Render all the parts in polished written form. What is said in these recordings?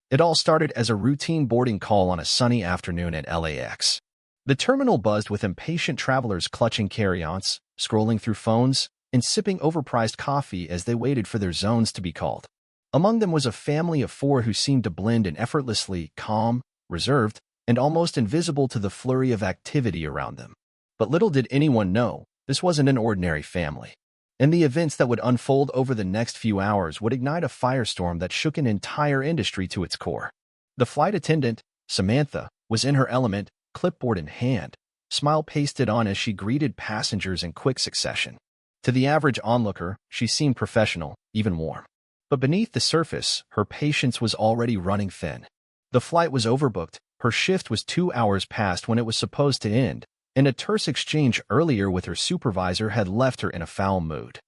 It all started as a routine boarding call on a sunny afternoon at LAX. The terminal buzzed with impatient travelers clutching carry-ons, scrolling through phones, and sipping overpriced coffee as they waited for their zones to be called. Among them was a family of 4 who seemed to blend in effortlessly, calm, reserved, and almost invisible to the flurry of activity around them. But little did anyone know, this wasn't an ordinary family. And the events that would unfold over the next few hours would ignite a firestorm that shook an entire industry to its core. The flight attendant, Samantha, was in her element, clipboard in hand, smile pasted on as she greeted passengers in quick succession. To the average onlooker, she seemed professional, even warm. But beneath the surface, her patience was already running thin. The flight was overbooked, her shift was 2 hours past when it was supposed to end, and a terse exchange earlier with her supervisor had left her in a foul mood.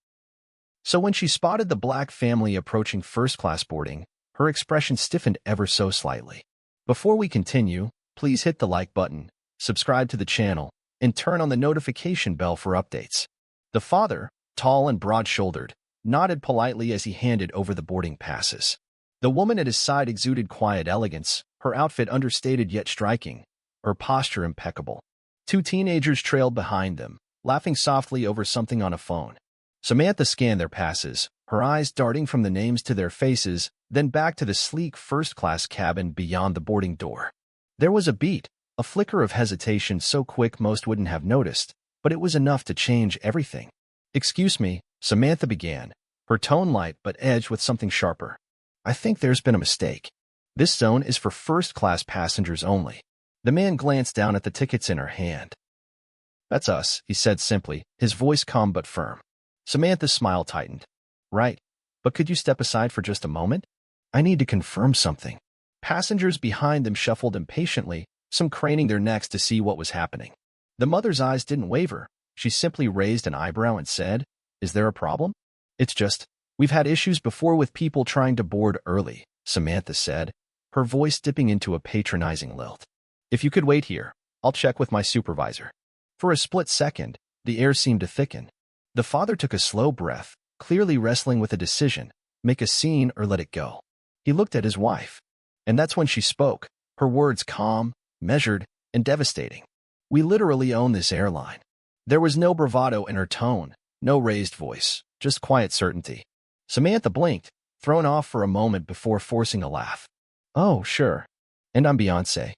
So when she spotted the Black family approaching first-class boarding, her expression stiffened ever so slightly. Before we continue, please hit the like button, subscribe to the channel, and turn on the notification bell for updates. The father, tall and broad-shouldered, nodded politely as he handed over the boarding passes. The woman at his side exuded quiet elegance, her outfit understated yet striking, her posture impeccable. 2 teenagers trailed behind them, laughing softly over something on a phone. Samantha scanned their passes, her eyes darting from the names to their faces, then back to the sleek first-class cabin beyond the boarding door. There was a beat, a flicker of hesitation so quick most wouldn't have noticed, but it was enough to change everything. "Excuse me," Samantha began, her tone light but edged with something sharper. "I think there's been a mistake. This zone is for first-class passengers only." The man glanced down at the tickets in her hand. "That's us," he said simply, his voice calm but firm. Samantha's smile tightened. "Right, but could you step aside for just a moment? I need to confirm something." Passengers behind them shuffled impatiently, some craning their necks to see what was happening. The mother's eyes didn't waver. She simply raised an eyebrow and said, "Is there a problem?" "It's just, we've had issues before with people trying to board early," Samantha said, her voice dipping into a patronizing lilt. "If you could wait here, I'll check with my supervisor." For a split second, the air seemed to thicken. The father took a slow breath, clearly wrestling with a decision, make a scene or let it go. He looked at his wife. And that's when she spoke, her words calm, measured, and devastating. "We literally own this airline." There was no bravado in her tone, no raised voice, just quiet certainty. Samantha blinked, thrown off for a moment before forcing a laugh. "Oh, sure. And I'm Beyoncé."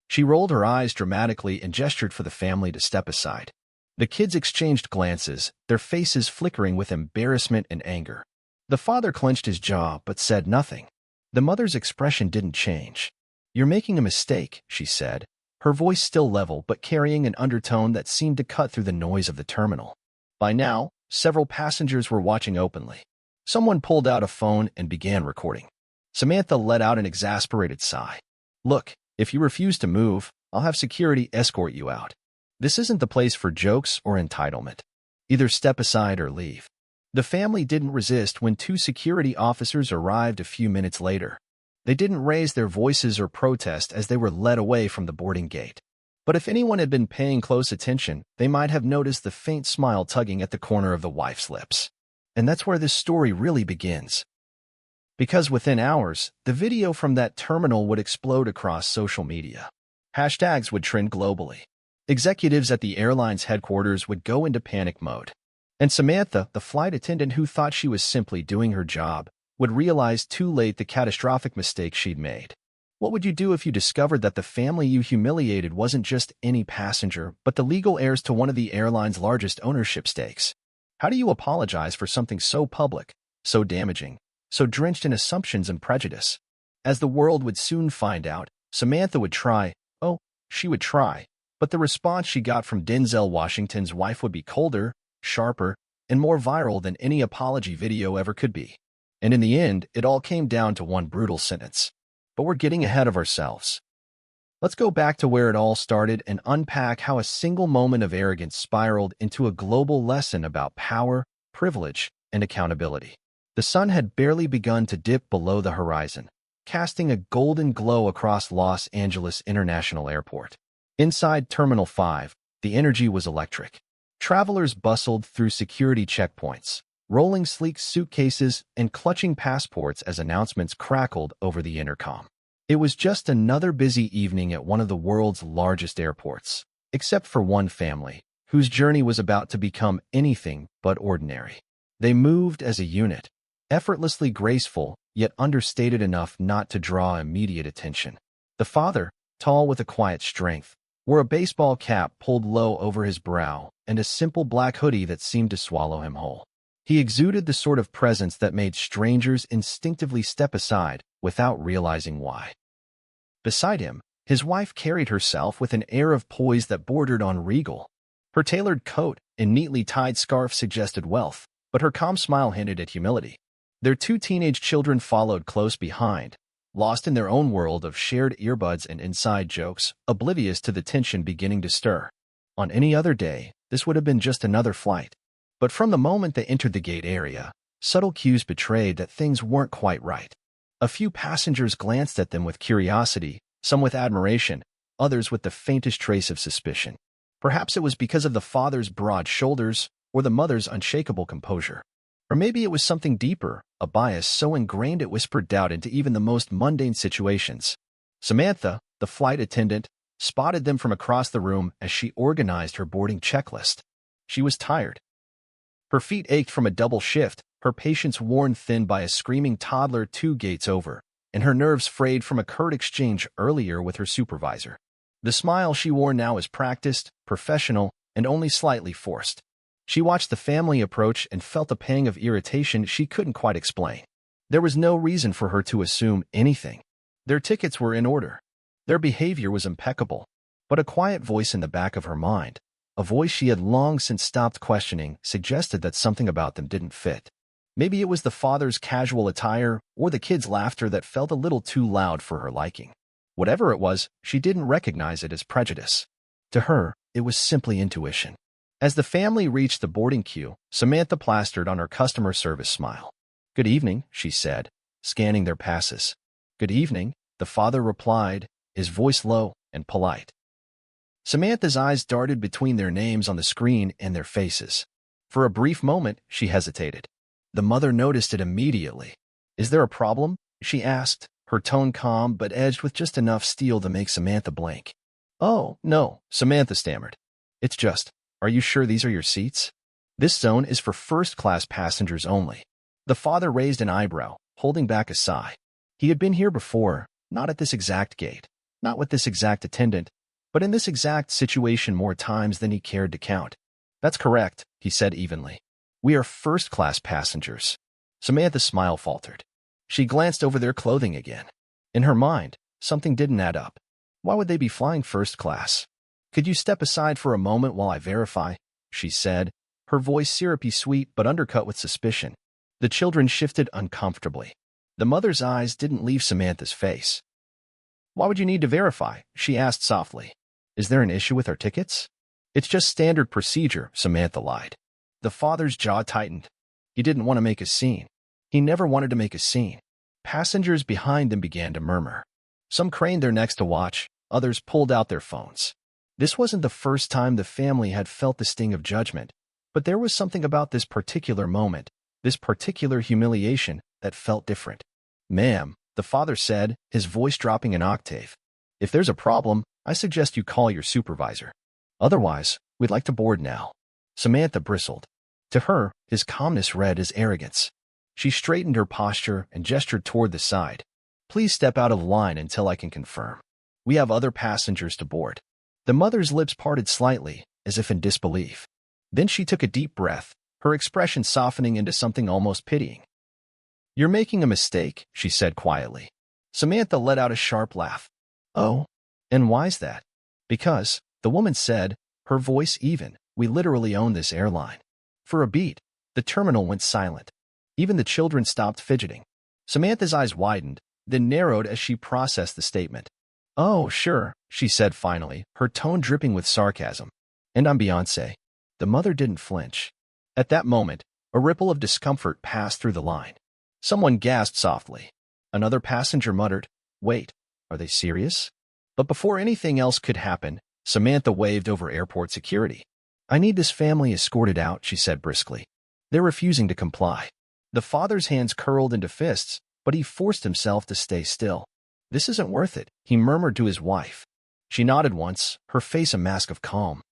She rolled her eyes dramatically and gestured for the family to step aside. The kids exchanged glances, their faces flickering with embarrassment and anger. The father clenched his jaw but said nothing. The mother's expression didn't change. "You're making a mistake," she said, her voice still level but carrying an undertone that seemed to cut through the noise of the terminal. By now, several passengers were watching openly. Someone pulled out a phone and began recording. Samantha let out an exasperated sigh. "Look, if you refuse to move, I'll have security escort you out. This isn't the place for jokes or entitlement. Either step aside or leave." The family didn't resist when 2 security officers arrived a few minutes later. They didn't raise their voices or protest as they were led away from the boarding gate. But if anyone had been paying close attention, they might have noticed the faint smile tugging at the corner of the wife's lips. And that's where this story really begins. Because within hours, the video from that terminal would explode across social media. Hashtags would trend globally. Executives at the airline's headquarters would go into panic mode. And Samantha, the flight attendant who thought she was simply doing her job, would realize too late the catastrophic mistake she'd made. What would you do if you discovered that the family you humiliated wasn't just any passenger, but the legal heirs to one of the airline's largest ownership stakes? How do you apologize for something so public, so damaging, so drenched in assumptions and prejudice? As the world would soon find out, Samantha would try, she would try, but the response she got from Denzel Washington's wife would be colder, sharper, and more viral than any apology video ever could be. And in the end, it all came down to one brutal sentence. But we're getting ahead of ourselves. Let's go back to where it all started and unpack how a single moment of arrogance spiraled into a global lesson about power, privilege, and accountability. The sun had barely begun to dip below the horizon, casting a golden glow across Los Angeles International Airport. Inside Terminal 5, the energy was electric. Travelers bustled through security checkpoints, rolling sleek suitcases and clutching passports as announcements crackled over the intercom. It was just another busy evening at one of the world's largest airports, except for one family, whose journey was about to become anything but ordinary. They moved as a unit, effortlessly graceful, yet understated enough not to draw immediate attention. The father, tall with a quiet strength, wore a baseball cap pulled low over his brow and a simple black hoodie that seemed to swallow him whole. He exuded the sort of presence that made strangers instinctively step aside without realizing why. Beside him, his wife carried herself with an air of poise that bordered on regal. Her tailored coat and neatly tied scarf suggested wealth, but her calm smile hinted at humility. Their two teenage children followed close behind, lost in their own world of shared earbuds and inside jokes, oblivious to the tension beginning to stir. On any other day, this would have been just another flight. But from the moment they entered the gate area, subtle cues betrayed that things weren't quite right. A few passengers glanced at them with curiosity, some with admiration, others with the faintest trace of suspicion. Perhaps it was because of the father's broad shoulders or the mother's unshakable composure. Or maybe it was something deeper, a bias so ingrained it whispered doubt into even the most mundane situations. Samantha, the flight attendant, spotted them from across the room as she organized her boarding checklist. She was tired. Her feet ached from a double shift, her patience worn thin by a screaming toddler 2 gates over, and her nerves frayed from a curt exchange earlier with her supervisor. The smile she wore now was practiced, professional, and only slightly forced. She watched the family approach and felt a pang of irritation she couldn't quite explain. There was no reason for her to assume anything. Their tickets were in order. Their behavior was impeccable. But a quiet voice in the back of her mind, a voice she had long since stopped questioning, suggested that something about them didn't fit. Maybe it was the father's casual attire or the kids' laughter that felt a little too loud for her liking. Whatever it was, she didn't recognize it as prejudice. To her, it was simply intuition. As the family reached the boarding queue, Samantha plastered on her customer service smile. "Good evening," she said, scanning their passes. "Good evening," the father replied, his voice low and polite. Samantha's eyes darted between their names on the screen and their faces. For a brief moment, she hesitated. The mother noticed it immediately. "Is there a problem?" she asked, her tone calm but edged with just enough steel to make Samantha blink. "Oh, no," Samantha stammered. "It's just, are you sure these are your seats? This zone is for first-class passengers only." The father raised an eyebrow, holding back a sigh. He had been here before, not at this exact gate, not with this exact attendant, but in this exact situation more times than he cared to count. "That's correct," he said evenly. "We are first-class passengers." Samantha's smile faltered. She glanced over their clothing again. In her mind, something didn't add up. Why would they be flying first class? "Could you step aside for a moment while I verify?" she said, her voice syrupy sweet but undercut with suspicion. The children shifted uncomfortably. The mother's eyes didn't leave Samantha's face. "Why would you need to verify?" she asked softly. "Is there an issue with our tickets?" "It's just standard procedure," Samantha lied. The father's jaw tightened. He didn't want to make a scene. He never wanted to make a scene. Passengers behind them began to murmur. Some craned their necks to watch, others pulled out their phones. This wasn't the first time the family had felt the sting of judgment, but there was something about this particular moment, this particular humiliation, that felt different. "Ma'am," the father said, his voice dropping an octave. "If there's a problem, I suggest you call your supervisor. Otherwise, we'd like to board now." Samantha bristled. To her, his calmness read as arrogance. She straightened her posture and gestured toward the side. "Please step out of line until I can confirm. We have other passengers to board." The mother's lips parted slightly, as if in disbelief. Then she took a deep breath, her expression softening into something almost pitying. "You're making a mistake," she said quietly. Samantha let out a sharp laugh. "Oh, and why's that?" "Because," the woman said, her voice even, "we literally own this airline." For a beat, the terminal went silent. Even the children stopped fidgeting. Samantha's eyes widened, then narrowed as she processed the statement. "Oh, sure," she said finally, her tone dripping with sarcasm. "And I'm Beyoncé." The mother didn't flinch. At that moment, a ripple of discomfort passed through the line. Someone gasped softly. Another passenger muttered, "Wait, are they serious?" But before anything else could happen, Samantha waved over airport security. "I need this family escorted out," she said briskly. They're refusing to comply. The father's hands curled into fists, but he forced himself to stay still. This isn't worth it, he murmured to his wife. She nodded once, her face a mask of calm.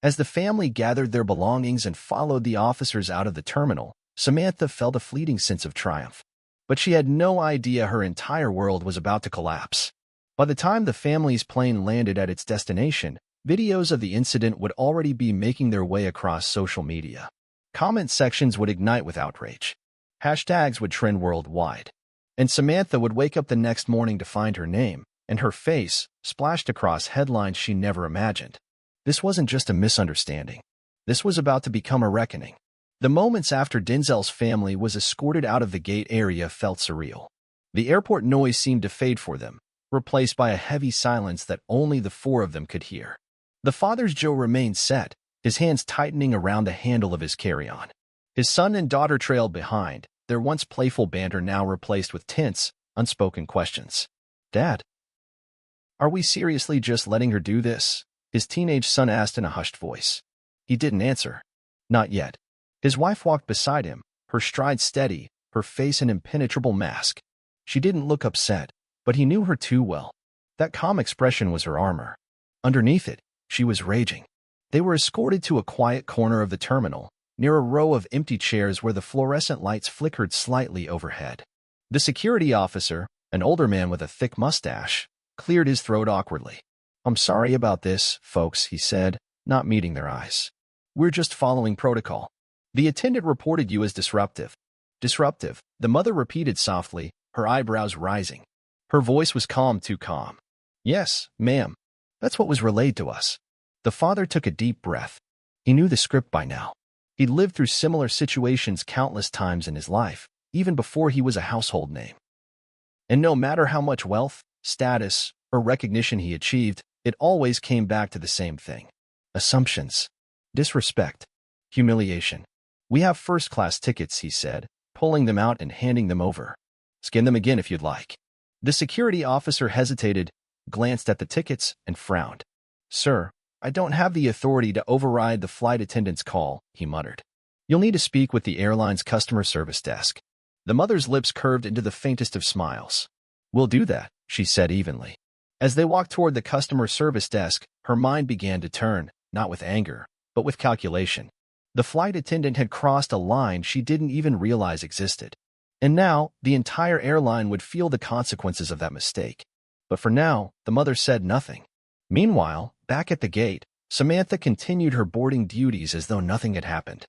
As the family gathered their belongings and followed the officers out of the terminal, Samantha felt a fleeting sense of triumph. But she had no idea her entire world was about to collapse. By the time the family's plane landed at its destination, videos of the incident would already be making their way across social media. Comment sections would ignite with outrage. Hashtags would trend worldwide. And Samantha would wake up the next morning to find her name, and her face, splashed across headlines she never imagined. This wasn't just a misunderstanding. This was about to become a reckoning. The moments after Denzel's family was escorted out of the gate area felt surreal. The airport noise seemed to fade for them, replaced by a heavy silence that only the four of them could hear. The father's jaw remained set, his hands tightening around the handle of his carry-on. His son and daughter trailed behind, their once playful banter now replaced with tense, unspoken questions. "Dad, are we seriously just letting her do this?" his teenage son asked in a hushed voice. He didn't answer. Not yet. His wife walked beside him, her stride steady, her face an impenetrable mask. She didn't look upset, but he knew her too well. That calm expression was her armor. Underneath it, she was raging. They were escorted to a quiet corner of the terminal, near a row of empty chairs where the fluorescent lights flickered slightly overhead. The security officer, an older man with a thick mustache, cleared his throat awkwardly. "I'm sorry about this, folks," he said, not meeting their eyes. "We're just following protocol." The attendant reported you as disruptive. Disruptive, the mother repeated softly, her eyebrows rising. Her voice was calm, too calm. "Yes, ma'am. That's what was relayed to us." The father took a deep breath. He knew the script by now. He'd lived through similar situations countless times in his life, even before he was a household name. And no matter how much wealth, status, or recognition he achieved, it always came back to the same thing. Assumptions. Disrespect. Humiliation. "We have first-class tickets," he said, pulling them out and handing them over. "Scan them again if you'd like." The security officer hesitated, glanced at the tickets, and frowned. "Sir, I don't have the authority to override the flight attendant's call," he muttered. "You'll need to speak with the airline's customer service desk." The mother's lips curved into the faintest of smiles. "We'll do that," she said evenly. As they walked toward the customer service desk, her mind began to turn, not with anger, but with calculation. The flight attendant had crossed a line she didn't even realize existed. And now, the entire airline would feel the consequences of that mistake. But for now, the mother said nothing. Meanwhile, back at the gate, Samantha continued her boarding duties as though nothing had happened.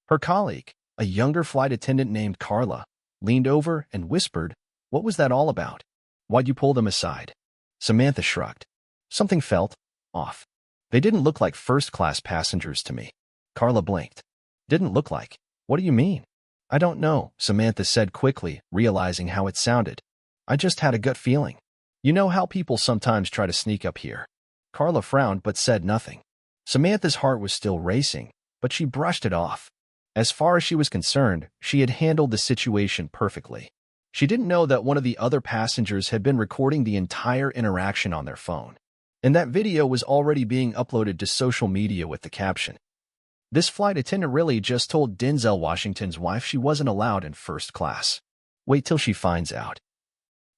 Her colleague, a younger flight attendant named Carla, leaned over and whispered, "What was that all about? Why'd you pull them aside?" Samantha shrugged. Something felt off. "They didn't look like first-class passengers to me." Carla blinked. "Didn't look like? What do you mean?" "I don't know," Samantha said quickly, realizing how it sounded. "I just had a gut feeling. You know how people sometimes try to sneak up here." Carla frowned but said nothing. Samantha's heart was still racing, but she brushed it off. As far as she was concerned, she had handled the situation perfectly. She didn't know that one of the other passengers had been recording the entire interaction on their phone. And that video was already being uploaded to social media with the caption, "This flight attendant really just told Denzel Washington's wife she wasn't allowed in first class. Wait till she finds out."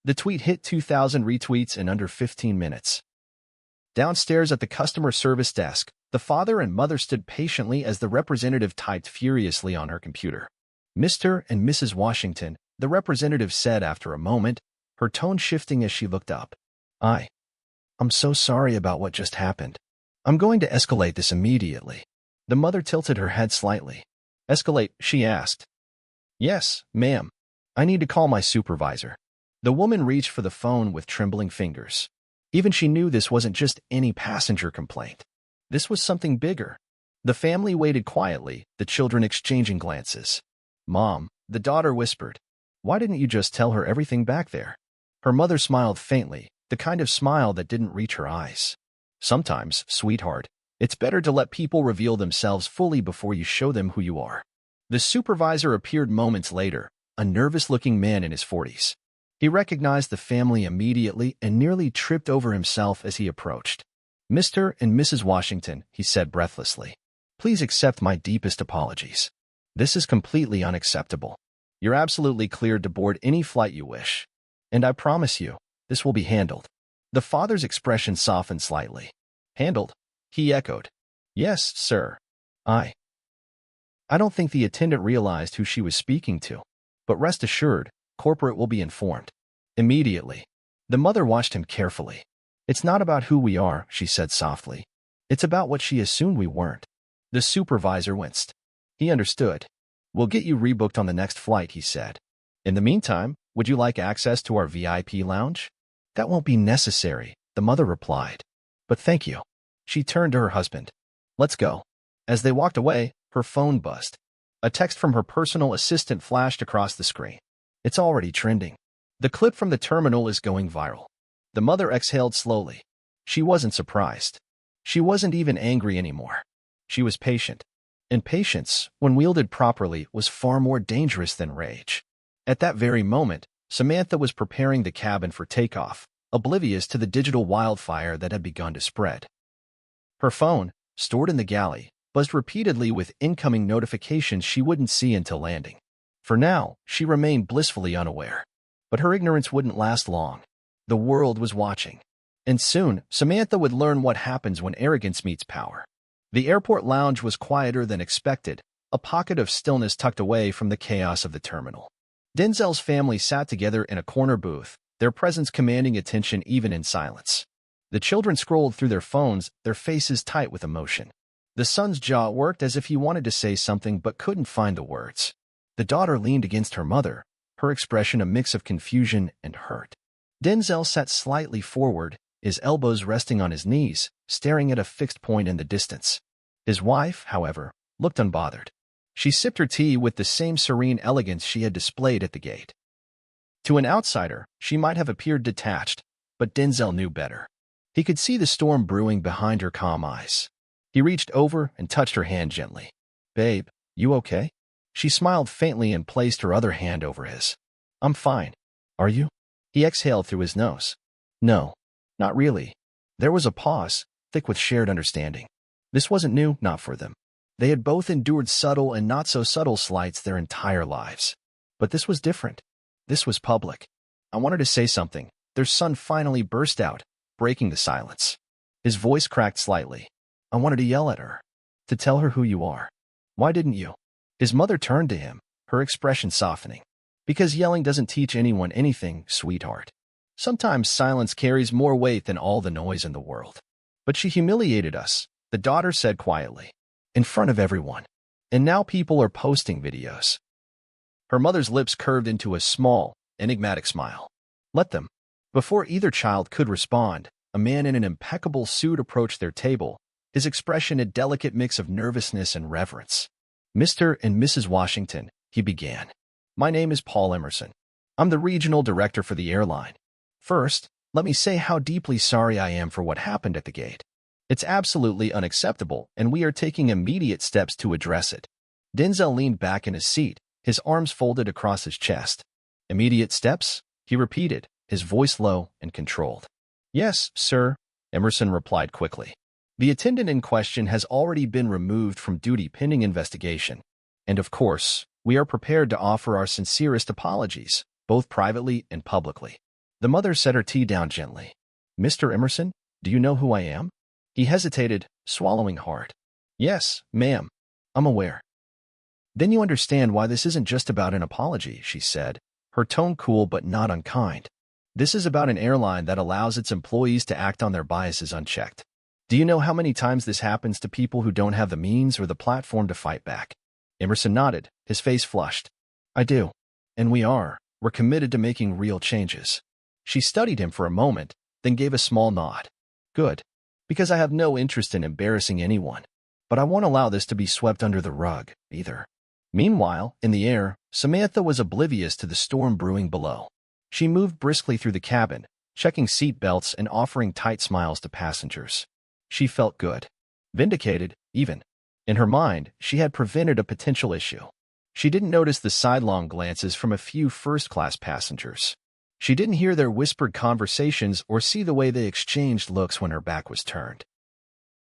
The tweet hit 2,000 retweets in under 15 minutes. Downstairs at the customer service desk, the father and mother stood patiently as the representative typed furiously on her computer. "Mr. and Mrs. Washington," the representative said after a moment, her tone shifting as she looked up. I'm so sorry about what just happened. I'm going to escalate this immediately." The mother tilted her head slightly. "Escalate?" she asked. "Yes, ma'am. I need to call my supervisor." The woman reached for the phone with trembling fingers. Even she knew this wasn't just any passenger complaint. This was something bigger. The family waited quietly, the children exchanging glances. "Mom," the daughter whispered, "why didn't you just tell her everything back there?" Her mother smiled faintly, the kind of smile that didn't reach her eyes. "Sometimes, sweetheart, it's better to let people reveal themselves fully before you show them who you are." The supervisor appeared moments later, a nervous-looking man in his 40s. He recognized the family immediately and nearly tripped over himself as he approached. "Mr. and Mrs. Washington," he said breathlessly, "please accept my deepest apologies. This is completely unacceptable. You're absolutely cleared to board any flight you wish. And I promise you, this will be handled. The father's expression softened slightly. Handled? He echoed. Yes, sir. I don't think the attendant realized who she was speaking to. But rest assured, corporate will be informed. Immediately. The mother watched him carefully. It's not about who we are, she said softly. It's about what she assumed we weren't. The supervisor winced. He understood. We'll get you rebooked on the next flight, he said. In the meantime, would you like access to our VIP lounge? That won't be necessary, the mother replied. But thank you. She turned to her husband. Let's go. As they walked away, her phone buzzed. A text from her personal assistant flashed across the screen. It's already trending. The clip from the terminal is going viral. The mother exhaled slowly. She wasn't surprised. She wasn't even angry anymore. She was patient. And patience, when wielded properly, was far more dangerous than rage. At that very moment, Samantha was preparing the cabin for takeoff, oblivious to the digital wildfire that had begun to spread. Her phone, stored in the galley, buzzed repeatedly with incoming notifications she wouldn't see until landing. For now, she remained blissfully unaware. But her ignorance wouldn't last long. The world was watching. And soon, Samantha would learn what happens when arrogance meets power. The airport lounge was quieter than expected, a pocket of stillness tucked away from the chaos of the terminal. Denzel's family sat together in a corner booth, their presence commanding attention even in silence. The children scrolled through their phones, their faces tight with emotion. The son's jaw worked as if he wanted to say something but couldn't find the words. The daughter leaned against her mother, her expression a mix of confusion and hurt. Denzel sat slightly forward, his elbows resting on his knees, staring at a fixed point in the distance. His wife, however, looked unbothered. She sipped her tea with the same serene elegance she had displayed at the gate. To an outsider, she might have appeared detached, but Denzel knew better. He could see the storm brewing behind her calm eyes. He reached over and touched her hand gently. "Babe, you okay?" She smiled faintly and placed her other hand over his. "I'm fine. Are you?" He exhaled through his nose. "No, not really." There was a pause, thick with shared understanding. This wasn't new, not for them. They had both endured subtle and not-so-subtle slights their entire lives. But this was different. This was public. "I wanted to say something." Their son finally burst out, breaking the silence. His voice cracked slightly. "I wanted to yell at her. To tell her who you are. Why didn't you?" His mother turned to him, her expression softening. "Because yelling doesn't teach anyone anything, sweetheart. Sometimes silence carries more weight than all the noise in the world." "But she humiliated us," the daughter said quietly. "In front of everyone. And now people are posting videos." Her mother's lips curved into a small, enigmatic smile. "Let them." Before either child could respond, a man in an impeccable suit approached their table, his expression a delicate mix of nervousness and reverence. "Mr. and Mrs. Washington," he began. "My name is Paul Emerson. I'm the regional director for the airline. First, let me say how deeply sorry I am for what happened at the gate. It's absolutely unacceptable, and we are taking immediate steps to address it." Denzel leaned back in his seat, his arms folded across his chest. "Immediate steps?" he repeated, his voice low and controlled. "Yes, sir," Emerson replied quickly. "The attendant in question has already been removed from duty pending investigation. And of course, we are prepared to offer our sincerest apologies, both privately and publicly." The mother set her tea down gently. "Mr. Emerson, do you know who I am?" He hesitated, swallowing hard. "Yes, ma'am. I'm aware." "Then you understand why this isn't just about an apology," she said, her tone cool but not unkind. "This is about an airline that allows its employees to act on their biases unchecked. Do you know how many times this happens to people who don't have the means or the platform to fight back?" Emerson nodded, his face flushed. "I do. And we're committed to making real changes." She studied him for a moment, then gave a small nod. "Good. Because I have no interest in embarrassing anyone. But I won't allow this to be swept under the rug, either." Meanwhile, in the air, Samantha was oblivious to the storm brewing below. She moved briskly through the cabin, checking seat belts and offering tight smiles to passengers. She felt good. Vindicated, even. In her mind, she had prevented a potential issue. She didn't notice the sidelong glances from a few first-class passengers. She didn't hear their whispered conversations or see the way they exchanged looks when her back was turned.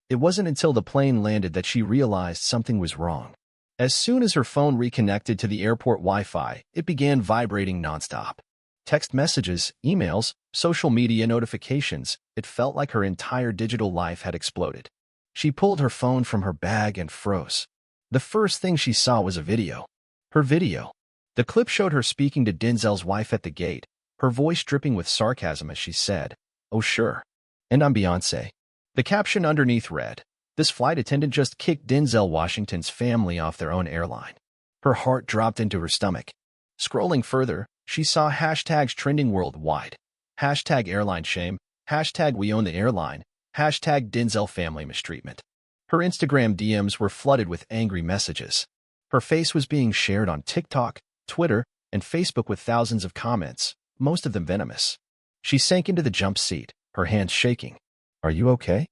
It wasn't until the plane landed that she realized something was wrong. As soon as her phone reconnected to the airport Wi-Fi, it began vibrating nonstop. Text messages, emails, social media notifications, it felt like her entire digital life had exploded. She pulled her phone from her bag and froze. The first thing she saw was a video. Her video. The clip showed her speaking to Denzel's wife at the gate, her voice dripping with sarcasm as she said, "Oh sure. And I'm Beyonce." The caption underneath read, "This flight attendant just kicked Denzel Washington's family off their own airline." Her heart dropped into her stomach. Scrolling further, she saw hashtags trending worldwide. Hashtag airline shame, hashtag we own the airline, hashtag Denzel family mistreatment. Her Instagram DMs were flooded with angry messages. Her face was being shared on TikTok, Twitter, and Facebook with thousands of comments, most of them venomous. She sank into the jump seat, her hands shaking. "Are you okay?"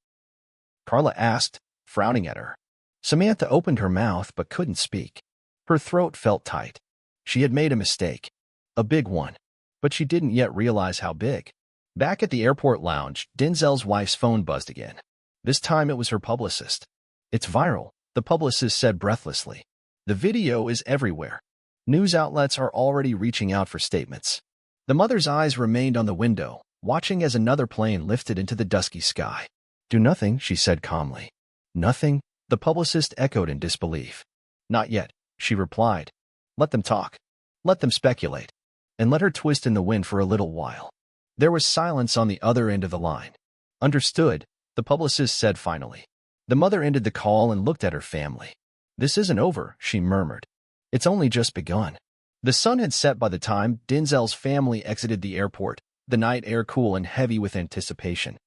Carla asked, frowning at her. Samantha opened her mouth but couldn't speak. Her throat felt tight. She had made a mistake. A big one. But she didn't yet realize how big. Back at the airport lounge, Denzel's wife's phone buzzed again. This time it was her publicist. "It's viral," the publicist said breathlessly. "The video is everywhere. News outlets are already reaching out for statements." The mother's eyes remained on the window, watching as another plane lifted into the dusky sky. "Do nothing," she said calmly. "Nothing?" the publicist echoed in disbelief. "Not yet," she replied. "Let them talk. Let them speculate. And let her twist in the wind for a little while." There was silence on the other end of the line. "Understood," the publicist said finally. The mother ended the call and looked at her family. "This isn't over," she murmured. "It's only just begun." The sun had set by the time Denzel's family exited the airport, the night air cool and heavy with anticipation.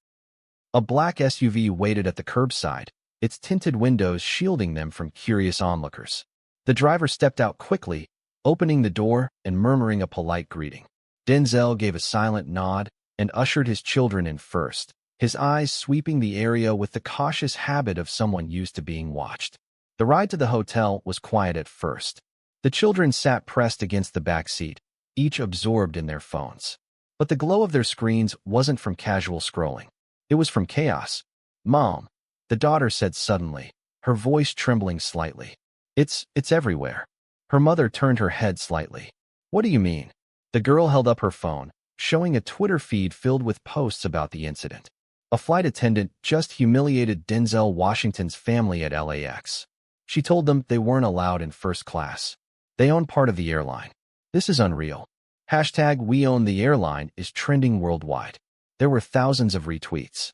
A black SUV waited at the curbside, its tinted windows shielding them from curious onlookers. The driver stepped out quickly, opening the door and murmuring a polite greeting. Denzel gave a silent nod and ushered his children in first, his eyes sweeping the area with the cautious habit of someone used to being watched. The ride to the hotel was quiet at first. The children sat pressed against the back seat, each absorbed in their phones. But the glow of their screens wasn't from casual scrolling. It was from chaos. "Mom," the daughter said suddenly, her voice trembling slightly. It's everywhere." Her mother turned her head slightly. "What do you mean?" The girl held up her phone, showing a Twitter feed filled with posts about the incident. A flight attendant just humiliated Denzel Washington's family at LAX. She told them they weren't allowed in first class. They own part of the airline. This is unreal. Hashtag we own the airline is trending worldwide. There were thousands of retweets.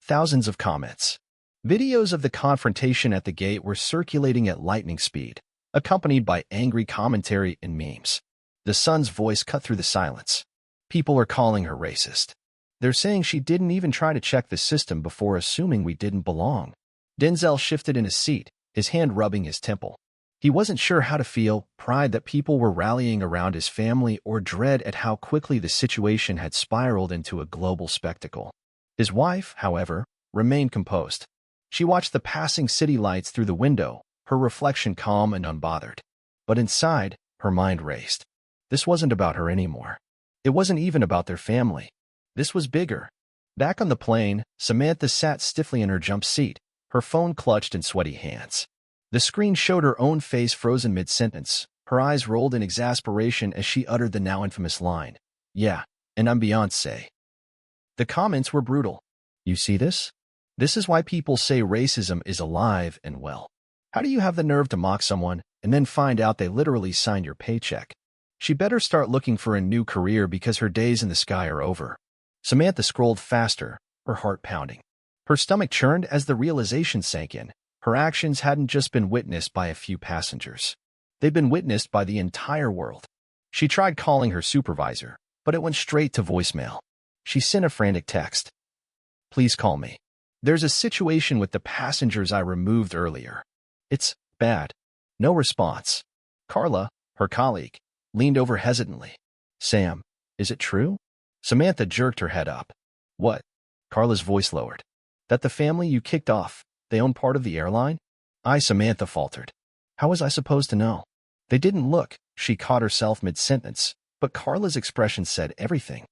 Thousands of comments. Videos of the confrontation at the gate were circulating at lightning speed, accompanied by angry commentary and memes. The son's voice cut through the silence. "People are calling her racist. They're saying she didn't even try to check the system before assuming we didn't belong." Denzel shifted in his seat, his hand rubbing his temple. He wasn't sure how to feel, pride that people were rallying around his family or dread at how quickly the situation had spiraled into a global spectacle. His wife, however, remained composed. She watched the passing city lights through the window, her reflection calm and unbothered. But inside, her mind raced. This wasn't about her anymore. It wasn't even about their family. This was bigger. Back on the plane, Samantha sat stiffly in her jump seat, her phone clutched in sweaty hands. The screen showed her own face frozen mid-sentence. Her eyes rolled in exasperation as she uttered the now infamous line, "Yeah, and I'm Beyonce." The comments were brutal. "You see this? This is why people say racism is alive and well. How do you have the nerve to mock someone and then find out they literally signed your paycheck? She better start looking for a new career because her days in the sky are over." Samantha scrolled faster, her heart pounding. Her stomach churned as the realization sank in. Her actions hadn't just been witnessed by a few passengers. They'd been witnessed by the entire world. She tried calling her supervisor, but it went straight to voicemail. She sent a frantic text. "Please call me. There's a situation with the passengers I removed earlier. It's bad." No response. Carla, her colleague, leaned over hesitantly. "Sam, is it true?" Samantha jerked her head up. "What?" Carla's voice lowered. "That the family you kicked off, they own part of the airline?" Samantha faltered. "How was I supposed to know?" "They didn't look." She caught herself mid-sentence, but Carla's expression said everything.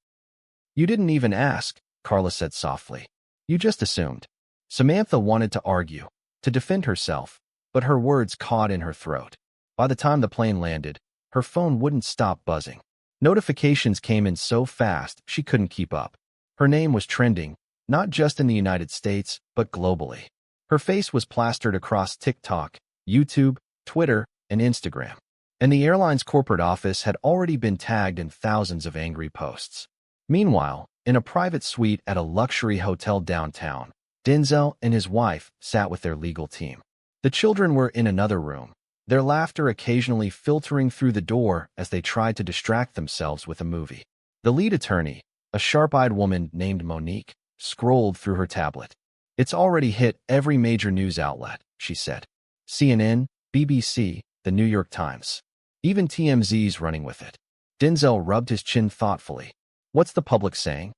"You didn't even ask," Carla said softly. "You just assumed." Samantha wanted to argue, to defend herself, but her words caught in her throat. By the time the plane landed, her phone wouldn't stop buzzing. Notifications came in so fast she couldn't keep up. Her name was trending, not just in the United States, but globally. Her face was plastered across TikTok, YouTube, Twitter, and Instagram. And the airline's corporate office had already been tagged in thousands of angry posts. Meanwhile, in a private suite at a luxury hotel downtown, Denzel and his wife sat with their legal team. The children were in another room, their laughter occasionally filtering through the door as they tried to distract themselves with a movie. The lead attorney, a sharp-eyed woman named Monique, scrolled through her tablet. "It's already hit every major news outlet," she said. CNN, BBC, the New York Times. Even TMZ's running with it. Denzel rubbed his chin thoughtfully. "What's the public saying?"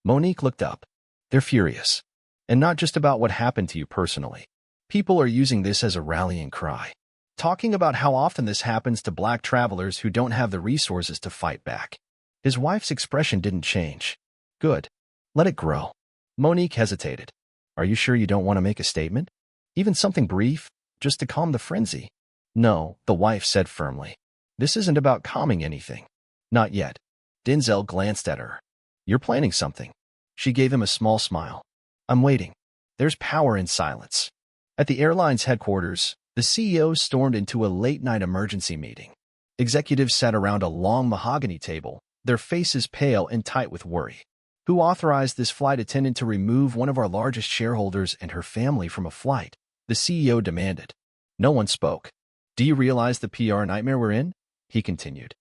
Monique looked up. "They're furious. And not just about what happened to you personally. People are using this as a rallying cry. Talking about how often this happens to black travelers who don't have the resources to fight back." His wife's expression didn't change. "Good. Let it grow." Monique hesitated. "Are you sure you don't want to make a statement? Even something brief, just to calm the frenzy?" "No," the wife said firmly. "This isn't about calming anything. Not yet." Denzel glanced at her. "You're planning something." She gave him a small smile. "I'm waiting." There's power in silence. At the airline's headquarters, the CEO stormed into a late-night emergency meeting. Executives sat around a long mahogany table, their faces pale and tight with worry. "Who authorized this flight attendant to remove one of our largest shareholders and her family from a flight?" the CEO demanded. No one spoke. "Do you realize the PR nightmare we're in?" he continued.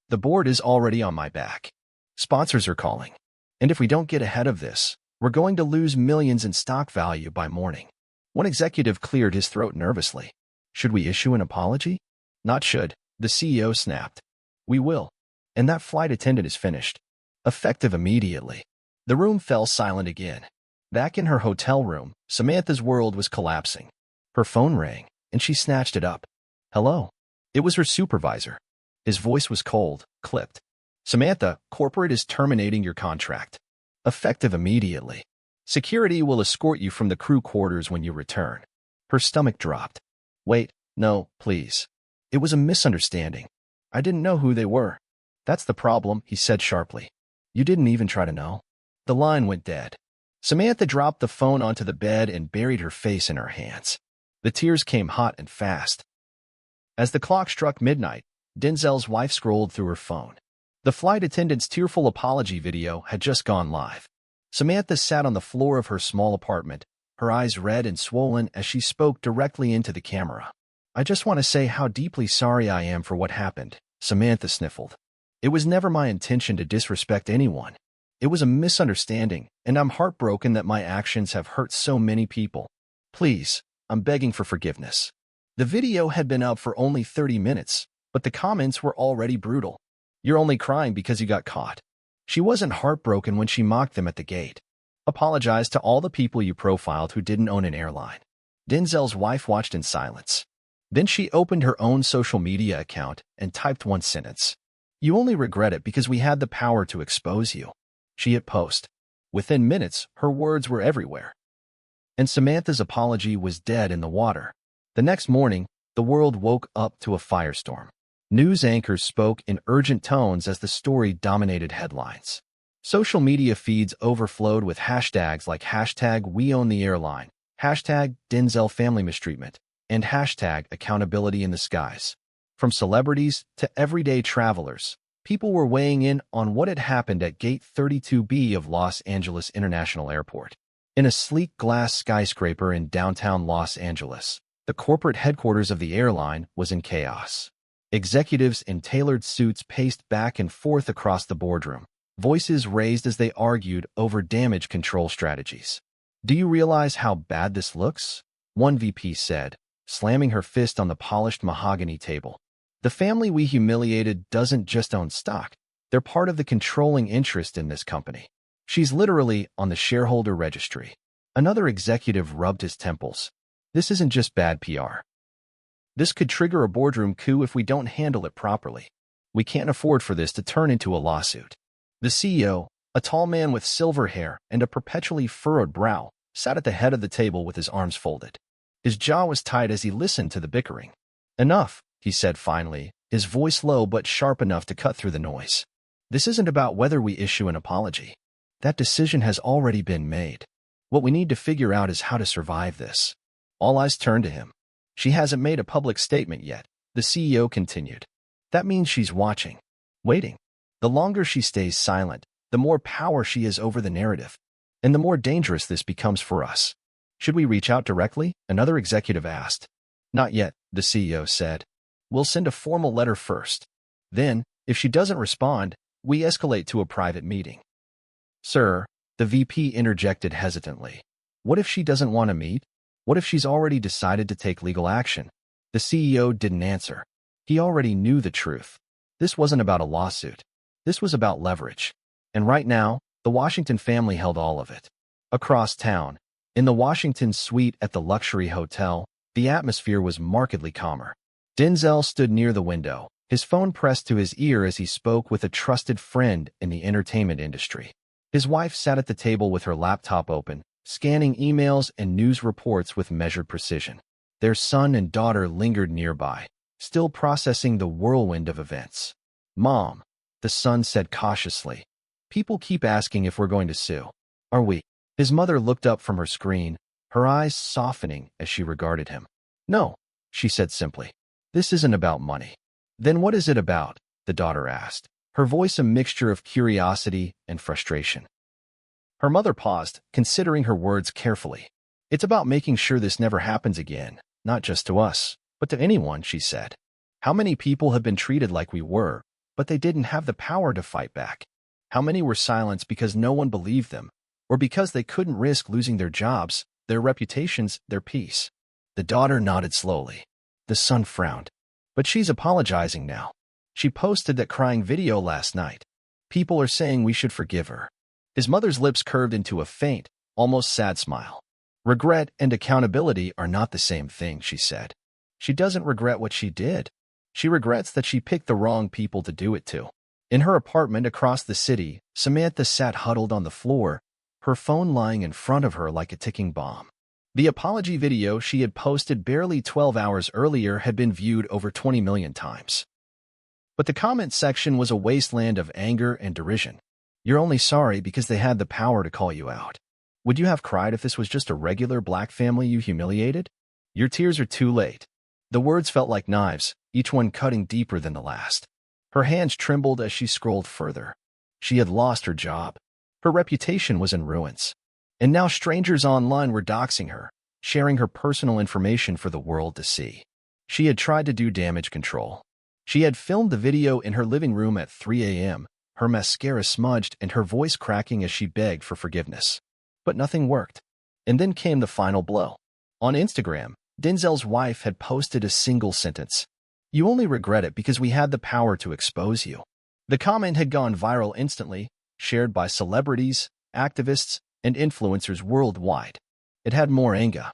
"The board is already on my back. Sponsors are calling. And if we don't get ahead of this, we're going to lose millions in stock value by morning." One executive cleared his throat nervously. "Should we issue an apology?" "Not should," the CEO snapped. "We will. And that flight attendant is finished. Effective immediately." The room fell silent again. Back in her hotel room, Samantha's world was collapsing. Her phone rang, and she snatched it up. "Hello." It was her supervisor. His voice was cold, clipped. "Samantha, corporate is terminating your contract. Effective immediately. Security will escort you from the crew quarters when you return." Her stomach dropped. "Wait, no, please. It was a misunderstanding. I didn't know who they were." "That's the problem," he said sharply. "You didn't even try to know." The line went dead. Samantha dropped the phone onto the bed and buried her face in her hands. The tears came hot and fast. As the clock struck midnight, Denzel's wife scrolled through her phone. The flight attendant's tearful apology video had just gone live. Samantha sat on the floor of her small apartment, her eyes red and swollen as she spoke directly into the camera. "I just want to say how deeply sorry I am for what happened," Samantha sniffled. "It was never my intention to disrespect anyone. It was a misunderstanding, and I'm heartbroken that my actions have hurt so many people. Please, I'm begging for forgiveness." The video had been up for only 30 minutes, but the comments were already brutal. "You're only crying because you got caught." She wasn't heartbroken when she mocked them at the gate. "Apologize to all the people you profiled who didn't own an airline." Denzel's wife watched in silence. Then she opened her own social media account and typed one sentence. "You only regret it because we had the power to expose you." She hit post. Within minutes, her words were everywhere. And Samantha's apology was dead in the water. The next morning, the world woke up to a firestorm. News anchors spoke in urgent tones as the story dominated headlines. Social media feeds overflowed with hashtags like #WeOwnTheAirline, #DenzelFamilyMistreatment, and #AccountabilityInTheSkies. From celebrities to everyday travelers, people were weighing in on what had happened at Gate 32B of Los Angeles International Airport. In a sleek glass skyscraper in downtown Los Angeles, the corporate headquarters of the airline was in chaos. Executives in tailored suits paced back and forth across the boardroom, voices raised as they argued over damage control strategies. "Do you realize how bad this looks?" one VP said, slamming her fist on the polished mahogany table. "The family we humiliated doesn't just own stock. They're part of the controlling interest in this company. She's literally on the shareholder registry." Another executive rubbed his temples. "This isn't just bad PR. This could trigger a boardroom coup if we don't handle it properly. We can't afford for this to turn into a lawsuit." The CEO, a tall man with silver hair and a perpetually furrowed brow, sat at the head of the table with his arms folded. His jaw was tight as he listened to the bickering. "Enough," he said finally, his voice low but sharp enough to cut through the noise. "This isn't about whether we issue an apology. That decision has already been made. What we need to figure out is how to survive this." All eyes turned to him. "She hasn't made a public statement yet," the CEO continued. "That means she's watching, waiting. The longer she stays silent, the more power she has over the narrative, and the more dangerous this becomes for us." "Should we reach out directly?" another executive asked. "Not yet," the CEO said. "We'll send a formal letter first. Then, if she doesn't respond, we escalate to a private meeting." "Sir," the VP interjected hesitantly, "what if she doesn't want to meet? What if she's already decided to take legal action?" The CEO didn't answer. He already knew the truth. This wasn't about a lawsuit. This was about leverage. And right now, the Washington family held all of it. Across town, in the Washington suite at the luxury hotel, the atmosphere was markedly calmer. Denzel stood near the window, his phone pressed to his ear as he spoke with a trusted friend in the entertainment industry. His wife sat at the table with her laptop open, scanning emails and news reports with measured precision. Their son and daughter lingered nearby, still processing the whirlwind of events. "Mom," the son said cautiously, "people keep asking if we're going to sue. Are we?" His mother looked up from her screen, her eyes softening as she regarded him. "No," she said simply. "This isn't about money." "Then what is it about?" the daughter asked, her voice a mixture of curiosity and frustration. Her mother paused, considering her words carefully. "It's about making sure this never happens again, not just to us, but to anyone," she said. "How many people have been treated like we were, but they didn't have the power to fight back? How many were silenced because no one believed them, or because they couldn't risk losing their jobs, their reputations, their peace?" The daughter nodded slowly. The son frowned. "But she's apologizing now. She posted that crying video last night. People are saying we should forgive her." His mother's lips curved into a faint, almost sad smile. "Regret and accountability are not the same thing," she said. "She doesn't regret what she did. She regrets that she picked the wrong people to do it to." In her apartment across the city, Samantha sat huddled on the floor, her phone lying in front of her like a ticking bomb. The apology video she had posted barely 12 hours earlier had been viewed over 20 million times. But the comment section was a wasteland of anger and derision. "You're only sorry because they had the power to call you out. Would you have cried if this was just a regular black family you humiliated? Your tears are too late." The words felt like knives, each one cutting deeper than the last. Her hands trembled as she scrolled further. She had lost her job. Her reputation was in ruins. And now strangers online were doxing her, sharing her personal information for the world to see. She had tried to do damage control. She had filmed the video in her living room at 3 a.m., her mascara smudged and her voice cracking as she begged for forgiveness. But nothing worked. And then came the final blow. On Instagram, Denzel's wife had posted a single sentence. "You only regret it because we had the power to expose you." The comment had gone viral instantly, shared by celebrities, activists, and influencers worldwide. It had more anger,